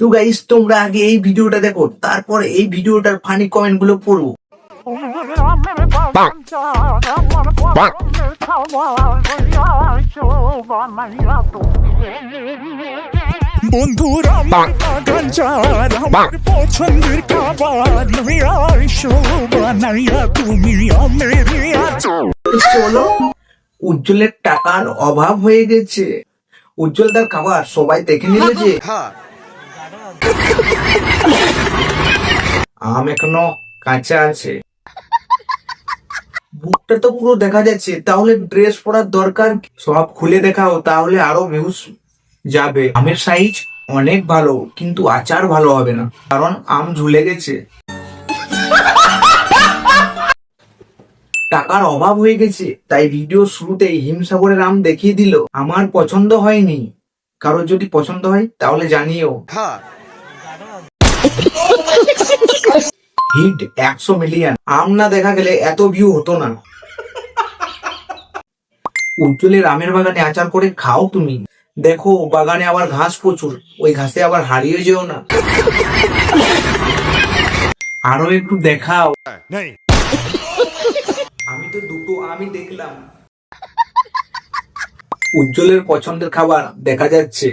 তো গাইস, তোমরা আগে এই ভিডিওটা দেখো, তারপর এই ভিডিওটার ফানি কমেন্ট গুলো পড়ো। বন্ধুরা আমার বাগান চার আমার পছন্দের খাবার নিয়ে বানাইয়া তুমি আমার আছো। চলো, উজ্জ্বলের টাকার অভাব হয়ে গেছে। উজ্জ্বল তার খাবার সবাই দেখে নিল যে আম এখনো কাঁচা আছে, বুকটা তো পুরো দেখা যাচ্ছে, তাহলে ড্রেস পরার দরকার কি? সব খুলে দেখাও, তাহলে আরো ভিউজ যাবে। আমের সাইজ অনেক ভালো, কিন্তু আচার ভালো হবে না, কারণ আম ঝুলে গেছে। টাকার অভাব হয়ে গেছে, তাই ভিডিও শুরুতেই হিমসাগরের আম দেখিয়ে দিল। আমার পছন্দ হয়নি, কারোর যদি পছন্দ হয় তাহলে জানিও। Hit 100 million. আম না দেখা গেলে এত ভিউ হতো না। উজ্জ্বলের আমের বাগানে আচার করে খাও তুমি। দেখো, বাগানে আবার ঘাস প্রচুর, ওই ঘাসে আবার হারিয়ে যেও না। আরো একটু দেখাও। আমি তো দুটো আমি দেখলাম। উজ্জ্বলের পছন্দের খাবার দেখা যাচ্ছে।